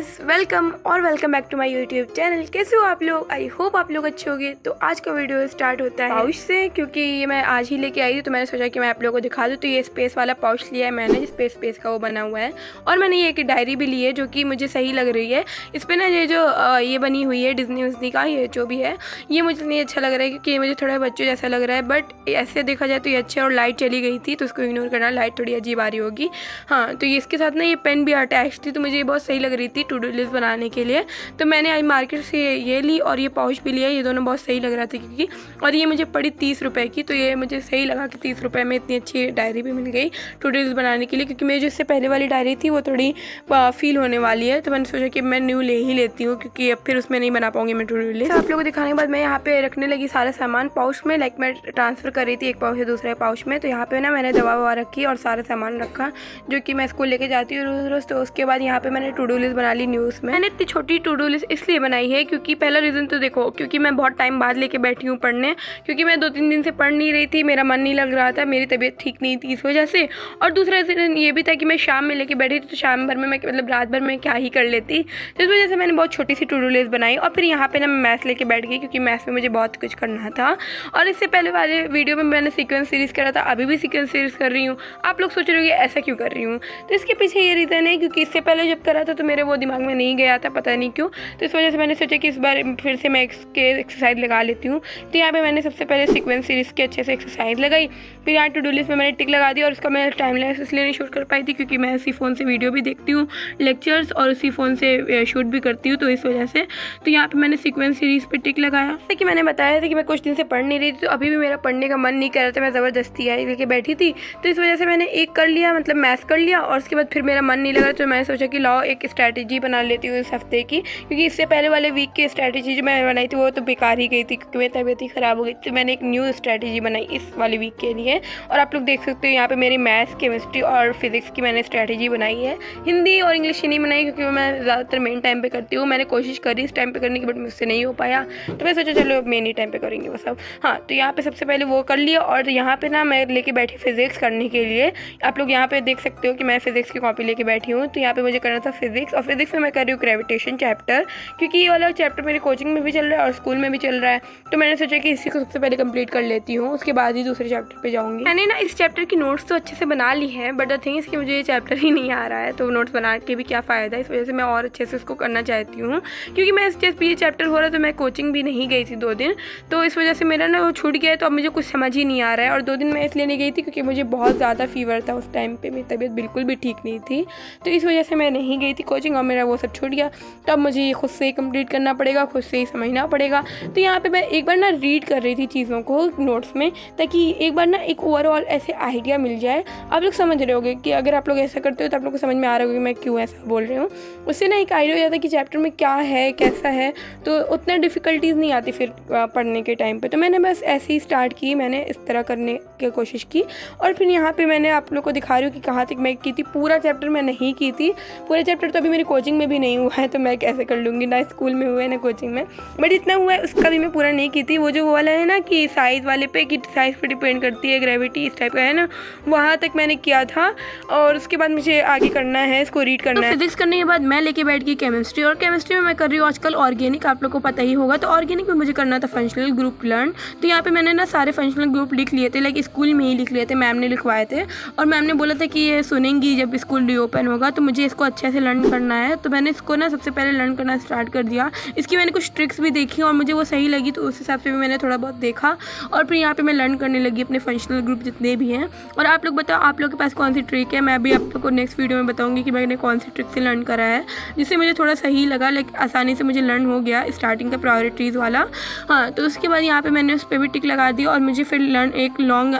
Guys, welcome back to my YouTube channel. कैसे हो आप लोग? आई होप आप लोग अच्छे होंगे। तो आज का वीडियो स्टार्ट होता है पाउच से, क्योंकि ये मैं आज ही लेके आई थी, तो मैंने सोचा कि मैं आप लोगों को दिखा दूँ। तो ये स्पेस वाला पाउच लिया है मैंने, जिस स्पेस का वो बना हुआ है। और मैंने ये एक डायरी भी ली है जो कि मुझे सही लग रही है। इस पर ना ये जो ये बनी हुई है डिज्नी का, ये जो भी है ये मुझे नहीं अच्छा लग रहा है, क्योंकि ये मुझे थोड़ा बच्चों जैसा लग रहा है। बट ऐसे देखा जाए तो ये अच्छा है। और लाइट चली गई थी तो उसको इग्नोर करना, लाइट थोड़ी अजीब आ रही होगी। हाँ, तो ये इसके साथ ना ये पेन भी अटैच थी, तो मुझे ये बहुत सही लग रही थी टू डू लिस्ट बनाने के लिए। तो मैंने आज मार्केट से ये ली और ये पाउच भी लिया। ये दोनों बहुत सही लग रहा था क्योंकि, और ये मुझे पड़ी 30 रुपये की। तो ये मुझे सही लगा कि 30 रुपये में इतनी अच्छी डायरी भी मिल गई टू डू लिस्ट बनाने के लिए, क्योंकि मेरी जो इससे पहले वाली डायरी थी वो थोड़ी फील होने वाली है। तो मैंने सोचा कि मैं न्यू ले ही लेती हूँ, क्योंकि अब फिर उसमें नहीं बना पाऊंगी मैं टू डू लिस्ट। आप लोगों को दिखाने के बाद मैं यहाँ पे रखने लगी सारा सामान पाउच में। लाइक मैं ट्रांसफ़र कर रही थी एक पाउच से दूसरे पाउच में। तो यहाँ पे ना मैंने दवा ववा रखी और सारा सामान रखा जो कि मैं स्कूल लेके जाती हूँ रोज़ रोज़। तो उसके बाद यहाँ पे मैंने टू डू लिस्ट बना ली न्यूज़ में। मैंने इतनी छोटी टू डू लिस्ट इसलिए बनाई है क्योंकि पहला रीज़न तो देखो, क्योंकि मैं बहुत टाइम बाद लेके बैठी हूँ पढ़ने, क्योंकि मैं 2-3 दिन से पढ़ नहीं रही थी, मेरा मन नहीं लग रहा था, मेरी तबीयत ठीक नहीं थी इस वजह से। और दूसरा रीज़न ये भी था कि मैं शाम में लेके बैठी थी, तो शाम भर में मैं मतलब रात भर में क्या ही कर लेती। तो इस वजह से मैंने बहुत छोटी सी टू डू लिस्ट बनाई। और फिर यहाँ पे ना मैं मैथ्स लेके बैठ गई, क्योंकि मैथ्स में मुझे बहुत कुछ करना था। और इससे पहले वाले वीडियो में मैंने सीक्वेंस सीरीज़ करा था, अभी भी सीक्वेंस सीरीज़ कर रही हूँ। आप लोग सोच रहे हो कि ऐसा क्यों कर रही हूँ, तो इसके पीछे ये रीज़न है क्योंकि इससे पहले जब करा था तो मेरे वो दिमाग में नहीं गया था, पता नहीं क्यों। तो इस वजह से मैंने सोचा कि इस बार फिर से मैं इसके एक्सरसाइज लगा लेती हूँ। तो यहाँ पे मैंने सबसे पहले सीक्वेंस सीरीज़ की अच्छे से एक्सरसाइज लगाई। फिर यहाँ टू डू लिस्ट में मैंने टिक लगा दी। और उसका मैं टाइम लैप्स इसलिए नहीं शूट कर पाई थी क्योंकि मैं उसी फ़ोन से वीडियो भी देखती हूँ, लेक्चर्स, और उसी फ़ोन से शूट भी करती हूँ, तो इस वजह से। तो यहाँ पे मैंने सीक्वेंस सीरीज़ पे टिक लगाया। जैसे कि मैंने बताया था कि मैं कुछ दिन से पढ़ नहीं रही थी, तो अभी भी मेरा पढ़ने का मन नहीं कर रहा था, मैं ज़बरदस्ती आई लेके बैठी थी। तो इस वजह से मैंने एक कर लिया, मतलब मैथ्स कर लिया। और उसके बाद फिर मेरा मन नहीं लगा, तो मैंने सोचा कि लाओ एक स्ट्रैटेजी बना लेती हूँ इस हफ्ते की, क्योंकि इससे पहले वाले वीक की स्ट्रैटेजी जो मैंने बनाई थी वो तो बेकार ही गई थी, क्योंकि मेरी तबीयत ही ख़राब हो गई। तो मैंने एक न्यू स्ट्रैटेजी बनाई इस वाले वीक के लिए। और आप लोग देख सकते हो यहाँ पे मेरी मैथ्स, केमिस्ट्री और फिजिक्स की मैंने स्ट्रैटेजी बनाई है। हिंदी और इंग्लिश की नहीं बनाई, क्योंकि मैं ज़्यादातर मेन टाइम पे करती हूँ। मैंने कोशिश करी इस टाइम पे करने की, बट मुझसे नहीं हो पाया। तो मैं सोचा चलो मेन ही टाइम पे करेंगे वो सब। हाँ, तो यहाँ पे सबसे पहले वो कर लिया। और यहाँ पे ना मैं लेके बैठी फिजिक्स करने के लिए। आप लोग यहाँ पे देख सकते हो कि मैं फिजिक्स की कॉपी लेके बैठी हूँ। तो यहाँ पे मुझे करना था फिजिक्स, और फिजिक्स में मैं कर रही हूँ ग्रेविटेशन चैप्टर, क्योंकि ये वाला चैप्टर मेरी कोचिंग में भी चल रहा है और स्कूल में भी चल रहा है। तो मैंने सोचा कि इसी को सबसे पहले कंप्लीट कर लेती हूँ, उसके बाद ही दूसरे चैप्टर पे जाऊँगी। मैंने ना इस चैप्टर की नोट्स तो अच्छे से बना ली है, बट द थिंग इसकी मुझे ये चैप्टर ही नहीं आ रहा है, तो नोट्स बना के भी क्या फ़ायदा। इस वजह से मैं और अच्छे से उसको करना चाहती हूँ, क्योंकि मैं इस ये चैप्टर हो रहा तो मैं कोचिंग भी नहीं गई थी 2 दिन, तो इस वजह से मेरा ना वो छूट गया है। तो अब मुझे कुछ समझ ही नहीं आ रहा है। और 2 दिन मैं इसलिए नहीं गई थी क्योंकि मुझे बहुत ज़्यादा फीवर था उस टाइम पे, मेरी तबीयत बिल्कुल भी ठीक नहीं थी, तो इस वजह से मैं नहीं गई थी कोचिंग, और मेरा वो सब छूट गया। तो अब मुझे ये खुद से ही कंप्लीट करना पड़ेगा, खुद से ही समझना पड़ेगा। तो यहाँ पे मैं एक बार ना रीड कर रही थी चीज़ों को नोट्स में, ताकि एक बार ना एक ओवरऑल ऐसे आइडिया मिल जाए। आप लोग समझ रहे होगे कि अगर आप लोग ऐसा करते हो तो आप लोग को समझ में आ रहा होगा कि मैं क्यों ऐसा बोल रही हूँ। उससे ना एक आइडिया हो जाता है कि चैप्टर में क्या है, कैसा है, तो उतना डिफ़िकल्टीज़ नहीं आती फिर पढ़ने के टाइम पे। तो मैंने बस ऐसे ही स्टार्ट की, मैंने इस तरह करने की कोशिश की। और फिर यहाँ पे मैंने आप लोग को दिखा रही हूँ कि कहाँ तक मैं की थी। पूरा चैप्टर मैं नहीं की थी, पूरा चैप्टर तो अभी मेरी कोचिंग में भी नहीं हुआ है, तो मैं कैसे कर लूँगी, ना स्कूल में हुआ है ना कोचिंग में। बट इतना हुआ है उसका भी मैं पूरा नहीं की थी। वो जो वाला है ना कि साइज़ वाले पे, कि साइज़ पे डिपेंड करती है ग्रेविटी, इस टाइप का है ना, वहाँ तक मैंने किया था। और उसके बाद मुझे आगे करना है, इसको रीड करना है। फिजिक्स करने के बाद मैं लेके बैठ गई केमिस्ट्री, और केमिस्ट्री में मैं कर रही हूँ आजकल ऑर्गेनिक, आप लोग को पता ही होगा। तो ऑर्गेनिक में मुझे करना था फंक्शनल ग्रुप लर्न। तो यहाँ पे मैंने ना सारे फंक्शनल ग्रुप लिख लिए थे, लाइक स्कूल में ही लिख लिए थे, मैम ने लिखवाए थे। और मैम ने बोला था कि ये सुनेंगी जब स्कूल रीओपन होगा, तो मुझे इसको अच्छे से लर्न करना है। तो मैंने इसको ना सबसे पहले लर्न करना स्टार्ट कर दिया। इसकी मैंने कुछ ट्रिक्स भी देखी और मुझे वो सही लगी, तो उस हिसाब से भी मैंने थोड़ा बहुत देखा। और फिर यहाँ पे मैं लर्न करने लगी अपने फंक्शनल ग्रुप जितने भी हैं। और आप लोग बताओ आप लोग के पास कौन सी ट्रिक है, मैं भी आप लोग को नेक्स्ट वीडियो में बताऊँगी कि मैंने कौन सी ट्रिक से लर्न करा है, जिससे मुझे थोड़ा सही लगा, लाइक आसानी से मुझे लर्न हो गया स्टार्टिंग का प्रायोरिटीज़ वाला। हाँ, तो उसके बाद यहाँ पे मैंने उस पर भी टिक लगा दी। और मुझे फिर एक लॉन्ग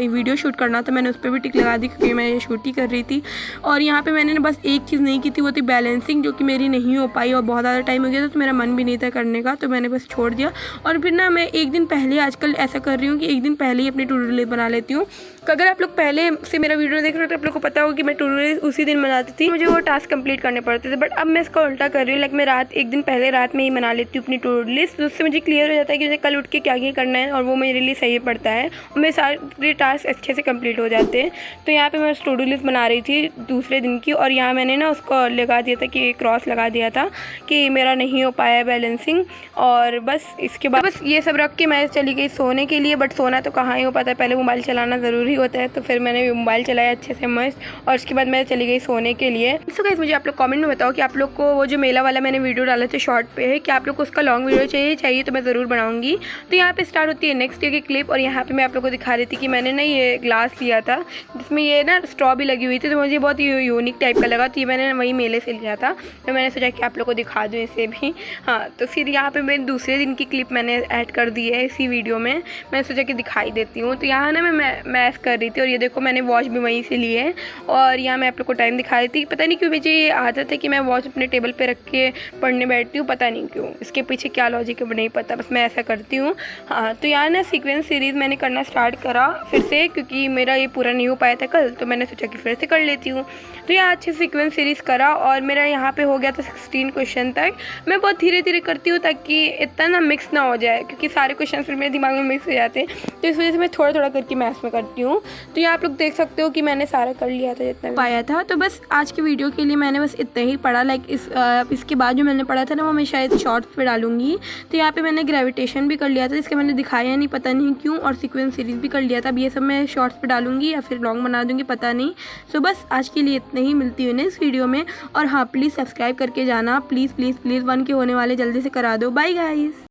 वीडियो शूट करना था, मैंने उस पर भी टिक लगा दी, क्योंकि मैं ये शूट ही कर रही थी। और यहाँ पे मैंने बस एक चीज़ नहीं की थी, वो थी बैलेंसिंग, जो कि मेरी नहीं हो पाई और बहुत ज़्यादा टाइम हो गया था, तो मेरा मन भी नहीं था करने का, तो मैंने बस छोड़ दिया। और फिर ना मैं एक दिन पहले आजकल ऐसा कर रही हूँ कि एक दिन पहले ही अपनी टू डू लिस्ट बना लेती हूँ, अगर आप लोग पहले से मेरा वीडियो देख रहे हो तो आप लोग को पता होगा कि मैं टू डू लिस्ट उसी दिन बनाती थी, मुझे वो टास्क कंप्लीट करने पड़ते थे। बट अब मैं इसका उल्टा कर रही हूँ, लाइक मैं एक दिन पहले रात में ही बना लेती हूँ अपनी टू डू लिस्ट। उससे मुझे क्लियर हो जाता है कि मुझे कल उठ के क्या क्या करना है और वो मेरे लिए सही पड़ता है और मेरे सारे टास्क अच्छे से कंप्लीट हो जाते हैं। तो यहाँ पे मैं टू डू लिस्ट बना रही थी दूसरे दिन की, और यहाँ मैंने ना उसको लगा दिया था कि क्रॉस लगा दिया था कि मेरा नहीं हो पाया बैलेंसिंग। और बस इसके बाद बस ये सब रख के मैं चली गई सोने के लिए। बट सोना तो कहाँ ही हो पाता है, पहले मोबाइल चलाना ज़रूरी होता है। तो फिर मैंने मोबाइल चलाया अच्छे से मस्त, और उसके बाद मैं चली गई सोने के लिए। सो गाइस मुझे आप लोग कमेंट में बताओ कि आप लोग को वो जो मेला वाला मैंने वीडियो डाला था शॉर्ट पे है, कि आप लोग को उसका लॉन्ग वीडियो चाहिए तो मैं ज़रूर बनाऊंगी। तो यहाँ पे स्टार्ट होती है नेक्स्ट डे की क्लिप, और यहाँ पे मैं आप लोग को दिखा रही थी कि मैंने ना ये ग्लास लिया था जिसमें ये ना स्ट्रॉ भी लगी हुई थी, तो मुझे बहुत यूनिक टाइप का लगा, तो ये मैंने वही मेले से लिया था। तो मैंने सोचा कि आप लोग को दिखा दूँ इसे भी। हाँ, तो फिर यहाँ पे मैं दूसरे दिन की क्लिप मैंने ऐड कर दी है इसी वीडियो में, मैंने सोचा कि दिखाई देती हूँ। तो यहाँ ना मैं मैथ कर रही थी, और ये देखो मैंने वॉच भी वहीं से ली है, और यहाँ मैं आप लोग को टाइम दिखा रही थी। पता नहीं क्यों मुझे ये आदत है कि मैं वॉच अपने टेबल पे रख के पढ़ने बैठती हूँ, पता नहीं क्यों, इसके पीछे क्या लॉजिक है नहीं पता, बस मैं ऐसा करती हूँ। हाँ, तो यहाँ ना सीक्वेंस सीरीज़ मैंने करना स्टार्ट करा फिर से, क्योंकि मेरा ये पूरा नहीं हो पाया था कल, तो मैंने सोचा कि फिर से कर लेती हूँ। तो यहाँ अच्छे सीक्वेंस सीरीज़ करा, और मेरा यहाँ पे हो गया था 16 क्वेश्चन तक। मैं बहुत धीरे धीरे करती हूँ ताकि इतना ना मिक्स ना हो जाए, क्योंकि सारे क्वेश्चन फिर मेरे दिमाग में मिक्स हो जाते हैं, तो इस वजह से मैं थोड़ा थोड़ा करके मैथ्स में करती हूँ। तो यहाँ आप लोग देख सकते हो कि मैंने सारा कर लिया था जितना पाया था। तो बस आज की वीडियो के लिए मैंने बस इतना ही पढ़ा, लाइक इसके बाद जो मैंने पढ़ा था ना वो मैं शायद शॉर्ट्स पे डालूंगी। तो यहाँ पे मैंने ग्रेविटेशन भी कर लिया था, जिसका मैंने दिखाया नहीं पता नहीं क्यों, और सीक्वेंस सीरीज़ भी कर लिया था। अब ये सब मैं शॉर्ट्स पे डालूंगी या फिर लॉन्ग बना दूंगी, पता नहीं। सो बस आज के लिए इतना ही, मिलती हूँ इस वीडियो में। और हाँ, प्लीज़ सब्सक्राइब करके जाना, प्लीज़ प्लीज़ प्लीज़ 1K होने वाले जल्दी से करा दो। Bye guys.